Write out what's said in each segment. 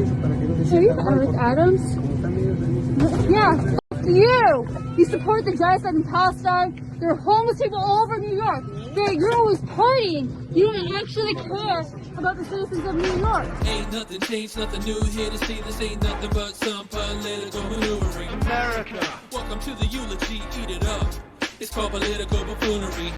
Are you Alec Adams? Yeah, fuck you! You support the genocide in Palestine. There are homeless people all over New York. You're always partying. You don't actually care about the citizens of New York. Ain't nothing changed, nothing new here to see. This ain't nothing but some political maneuvering. America! Welcome to the eulogy, eat it up. It's called political buffoonery.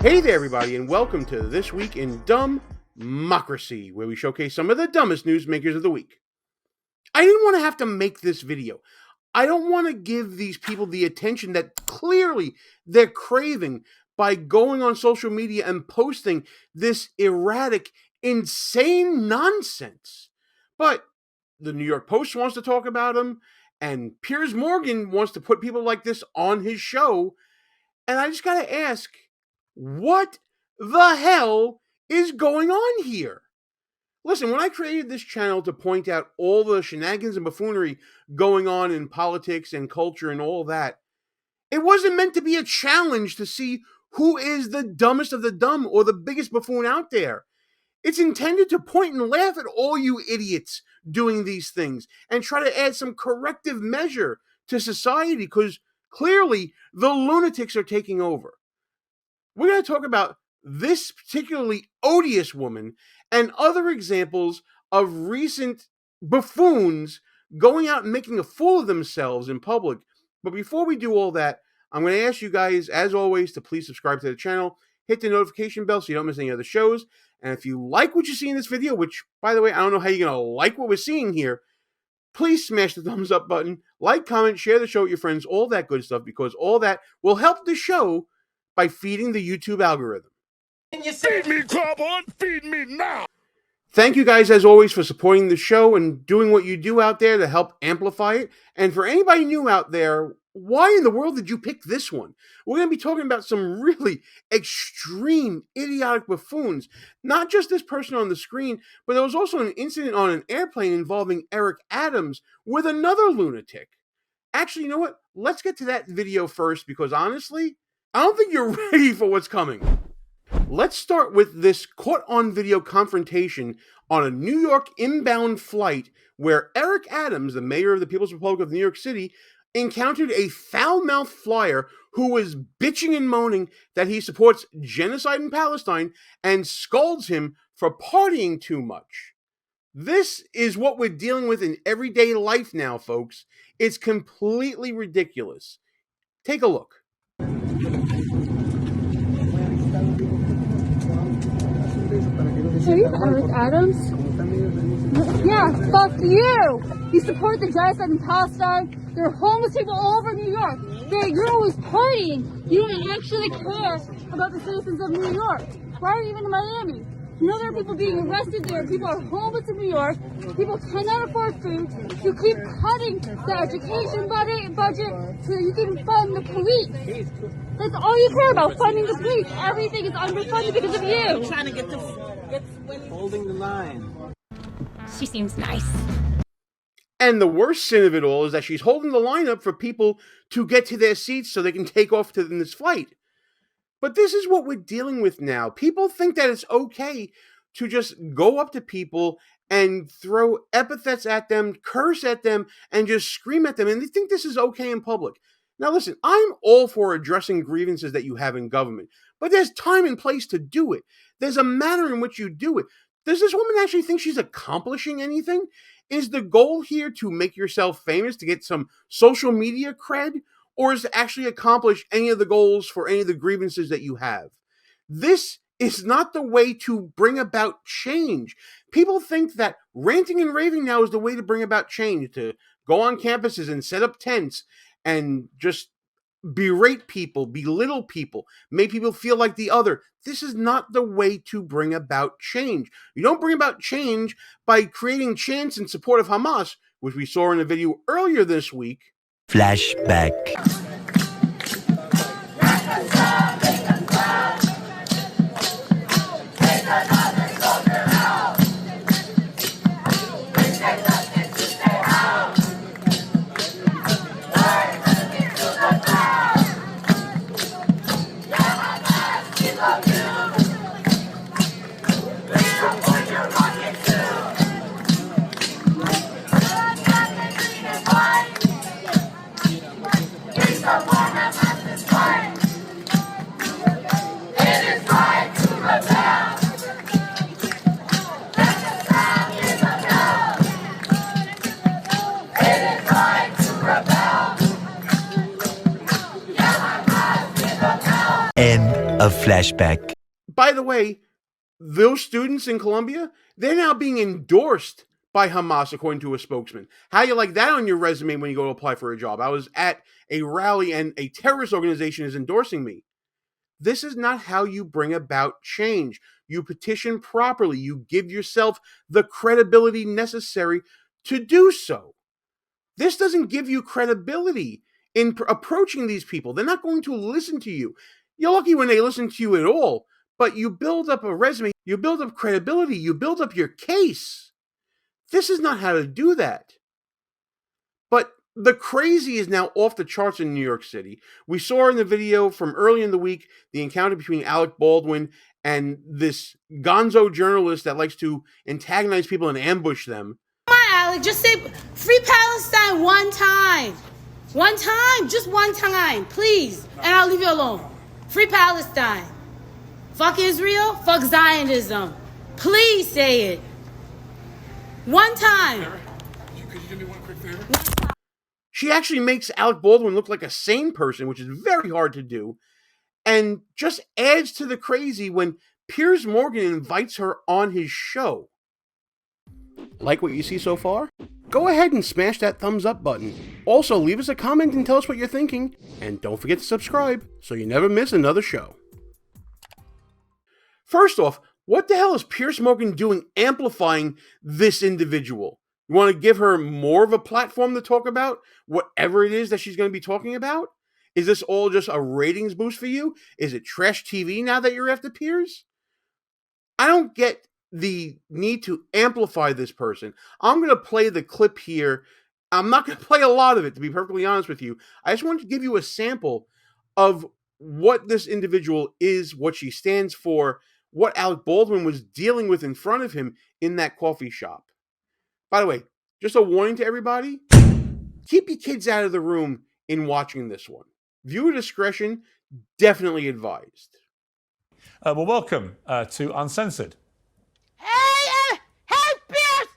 Hey there, everybody, and welcome to This Week in DUMBmocracy, where we showcase some of the dumbest newsmakers of the week. I didn't want to have to make this video. I don't want to give these people the attention that clearly they're craving by going on social media and posting this erratic, insane nonsense. But the New York Post wants to talk about them, and Piers Morgan wants to put people like this on his show, and I just got to ask, what the hell is going on here? Listen, when I created this channel to point out all the shenanigans and buffoonery going on in politics and culture and all that, it wasn't meant to be a challenge to see who is the dumbest of the dumb or the biggest buffoon out there. It's intended to point and laugh at all you idiots doing these things and try to add some corrective measure to society, because clearly the lunatics are taking over. We're going to talk about this particularly odious woman and other examples of recent buffoons going out and making a fool of themselves in public. But before we do all that, I'm going to ask you guys, as always, to please subscribe to the channel, hit the notification bell so you don't miss any other shows. And if you like what you see in this video, which, by the way, I don't know how you're going to like what we're seeing here, please smash the thumbs up button, like, comment, share the show with your friends, all that good stuff, because all that will help the show by feeding the YouTube algorithm. Feed me, Carbon! Feed me now! Thank you guys, as always, for supporting the show and doing what you do out there to help amplify it. And for anybody new out there, why in the world did you pick this one? We're going to be talking about some really extreme, idiotic buffoons. Not just this person on the screen, but there was also an incident on an airplane involving Eric Adams with another lunatic. Actually, you know what? Let's get to that video first, because honestly, I don't think you're ready for what's coming. Let's start with this caught-on-video confrontation on a New York inbound flight where Eric Adams, the mayor of the People's Republic of New York City, encountered a foul-mouthed flyer who was bitching and moaning that he supports genocide in Palestine and scolds him for partying too much. This is what we're dealing with in everyday life now, folks. It's completely ridiculous. Take a look. Are you Alec Adams? Yeah, fuck you! You support the genocide in Palestine. There are homeless people all over New York. You're always partying. You don't actually care about the citizens of New York. Why are you even in Miami? You know there are people being arrested there. People are homeless in New York. People cannot afford food. You keep cutting the education budget so you can fund the police. That's all you care about, funding the police. Everything is underfunded because of you. Trying to get holding the line. She seems nice. And the worst sin of it all is that she's holding the line up for people to get to their seats so they can take off in this flight. But this is what we're dealing with now. People think that it's okay to just go up to people and throw epithets at them, curse at them, and just scream at them. And they think this is okay in public. Now listen, I'm all for addressing grievances that you have in government, but there's time and place to do it. There's a manner in which you do it. Does this woman actually think she's accomplishing anything? Is the goal here to make yourself famous, to get some social media cred, or is to actually accomplish any of the goals for any of the grievances that you have? This is not the way to bring about change. People think that ranting and raving now is the way to bring about change, to go on campuses and set up tents and just berate people, belittle people, make people feel like the other. This is not the way to bring about change. You don't bring about change by creating chants in support of Hamas, which we saw in a video earlier this week. Flashback. Flashback. By the way, those students in Colombia, they're now being endorsed by Hamas, according to a spokesman. How you like that on your resume when you go to apply for a job? I was at a rally and a terrorist organization is endorsing me. This is not how you bring about change. You petition properly. You give yourself the credibility necessary to do so. This doesn't give you credibility in approaching these people. They're not going to listen to you. You're lucky when they listen to you at all, but you build up a resume, you build up credibility, you build up your case. This is not how to do that. But the crazy is now off the charts in New York City. We saw in the video from early in the week the encounter between Alec Baldwin and this gonzo journalist that likes to antagonize people and ambush them. Come on, Alec, just say free Palestine one time. One time, just one time, please. And I'll leave you alone. Free Palestine. Fuck Israel, fuck Zionism. Please say it. One time. Could you do me one quick favor? She actually makes Alec Baldwin look like a sane person, which is very hard to do, and just adds to the crazy when Piers Morgan invites her on his show. Like what you see so far? Go ahead and smash that thumbs up button. Also, leave us a comment and tell us what you're thinking. And don't forget to subscribe so you never miss another show. First off, what the hell is Piers Morgan doing amplifying this individual? You want to give her more of a platform to talk about whatever it is that she's going to be talking about? Is this all just a ratings boost for you? Is it trash TV now that you're after Piers? I don't get the need to amplify this person. I'm going to play the clip here. I'm not going to play a lot of it, to be perfectly honest with you. I just wanted to give you a sample of what this individual is, what she stands for, what Alec Baldwin was dealing with in front of him in that coffee shop. By the way, just a warning to everybody, keep your kids out of the room in watching this one. Viewer discretion definitely advised. Well, welcome to Uncensored. Hey, Pierce!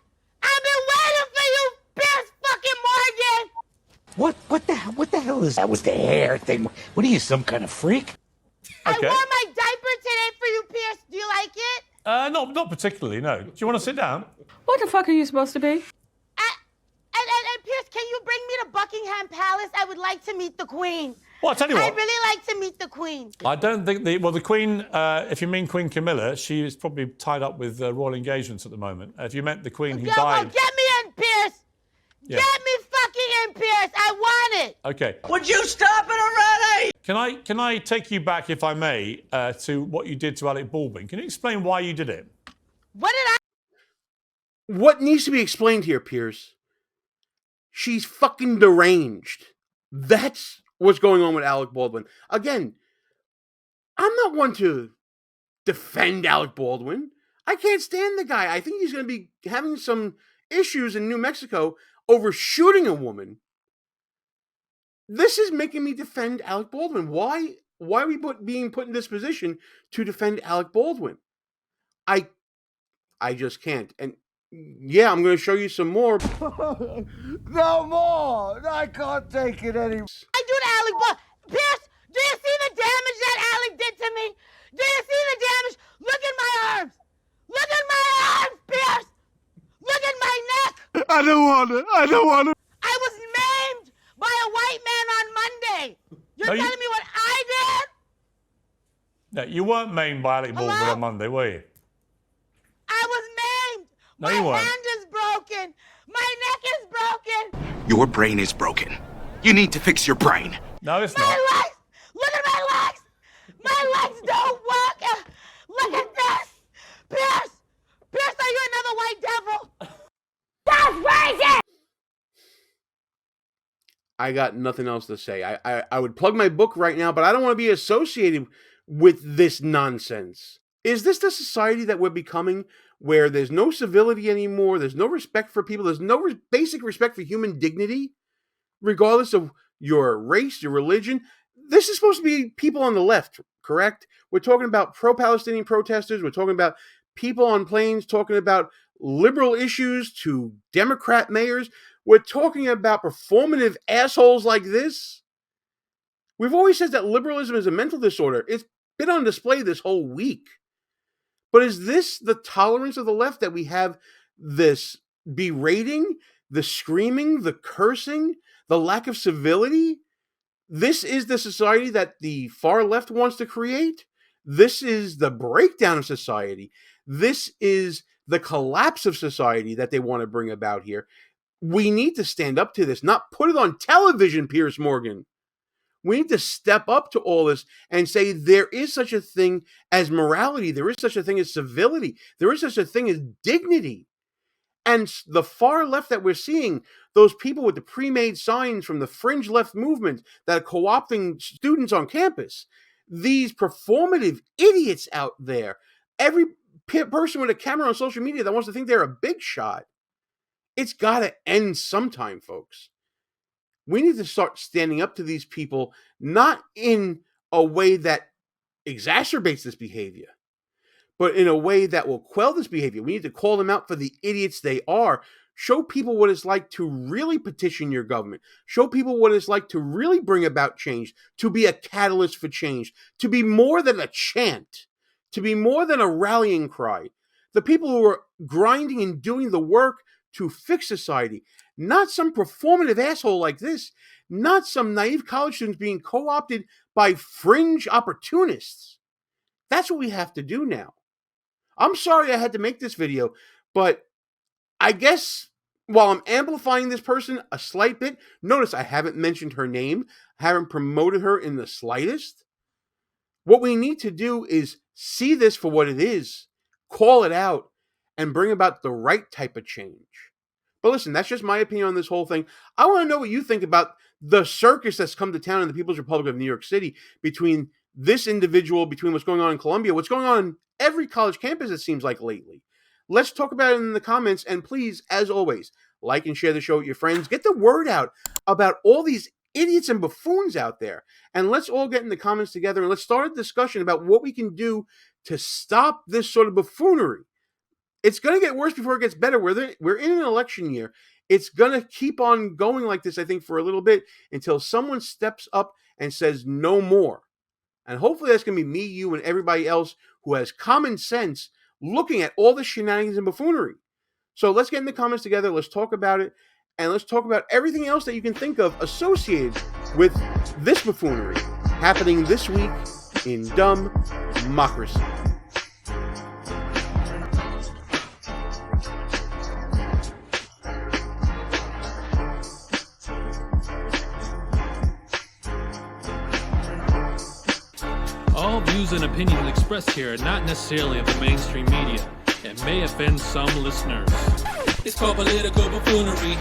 I've been waiting for you, Pierce fucking Morgan! What the hell is that with the hair thing? What are you, some kind of freak? I Okay. wore my diaper today for you, Pierce. Do you like it? Not particularly, no. Do you want to sit down? What the fuck are you supposed to be? And Pierce, can you bring me to Buckingham Palace? I would like to meet the Queen. Well, I'll tell you what. I'd really like to meet the Queen. I don't think the Queen, if you mean Queen Camilla, she is probably tied up with royal engagements at the moment. If you meant the Queen who Well, died... get me in, Pierce! Yeah. Get me fucking in, Pierce! I want it! Okay. Would you stop it already? Can I take you back, if I may, to what you did to Alec Baldwin? Can you explain why you did it? What did I... What needs to be explained here, Piers? She's fucking deranged. That's what's going on with Alec Baldwin. Again, I'm not one to defend Alec Baldwin. I can't stand the guy. I think he's going to be having some issues in New Mexico over shooting a woman. This is making me defend Alec Baldwin. Why are we being put in this position to defend Alec Baldwin? I just can't. And yeah, I'm going to show you some more. No more! I can't take it anymore. I do to Alec Baldwin. Pierce, do you see the damage that Alec did to me? Do you see the damage? Look at my arms. Look at my arms, Pierce. Look at my neck. I don't want to. I was maimed by a white man on Monday. You're No, you- telling me what I did? No, you weren't maimed by Alec Baldwin Hello? on Monday, were you? I was maimed. No, My you weren't. hand is broken. My neck is broken. Your brain is broken. You need to fix your brain. No, it's My not. legs. Look at my legs. My legs don't work. Look at this. Pierce. Pierce, are you another white devil? That's racist. I got nothing else to say. I would plug my book right now, but I don't want to be associated with this nonsense. Is this the society that we're becoming, where there's no civility anymore, there's no respect for people, there's no basic respect for human dignity, regardless of your race, your religion? This is supposed to be people on the left, correct? We're talking about pro-Palestinian protesters, we're talking about people on planes, talking about liberal issues to Democrat mayors. We're talking about performative assholes like this. We've always said that liberalism is a mental disorder. It's been on display this whole week. But is this the tolerance of the left, that we have this berating, the screaming, the cursing, the lack of civility? This is the society that the far left wants to create? This is the breakdown of society. This is the collapse of society that they want to bring about here. We need to stand up to this, not put it on television, Piers Morgan. We need to step up to all this and say there is such a thing as morality. There is such a thing as civility. There is such a thing as dignity. And the far left that we're seeing, those people with the pre-made signs from the fringe left movement that are co-opting students on campus, these performative idiots out there, every person with a camera on social media that wants to think they're a big shot, it's got to end sometime, folks. We need to start standing up to these people, not in a way that exacerbates this behavior, but in a way that will quell this behavior. We need to call them out for the idiots they are. Show people what it's like to really petition your government. Show people what it's like to really bring about change, to be a catalyst for change, to be more than a chant, to be more than a rallying cry. The people who are grinding and doing the work to fix society, not some performative asshole like this, not some naive college students being co-opted by fringe opportunists. That's what we have to do now. I'm sorry I had to make this video, but I guess while I'm amplifying this person a slight bit, notice I haven't mentioned her name, I haven't promoted her in the slightest. What we need to do is see this for what it is, call it out, and bring about the right type of change. But listen, that's just my opinion on this whole thing. I want to know what you think about the circus that's come to town in the People's Republic of New York City between this individual, between what's going on in Columbia, what's going on every college campus, it seems like lately. Let's talk about it in the comments, and please, as always, like and share the show with your friends. Get the word out about all these idiots and buffoons out there, and let's all get in the comments together, and let's start a discussion about what we can do to stop this sort of buffoonery. It's going to get worse before it gets better. We're in an election year. It's going to keep on going like this, I think, for a little bit until someone steps up and says no more. And hopefully that's going to be me, you, and everybody else who has common sense looking at all the shenanigans and buffoonery. So let's get in the comments together. Let's talk about it. And let's talk about everything else that you can think of associated with this buffoonery happening this week in DUMBmocracy. All views and opinions expressed here are not necessarily of the mainstream media and may offend some listeners. It's called political buffoonery.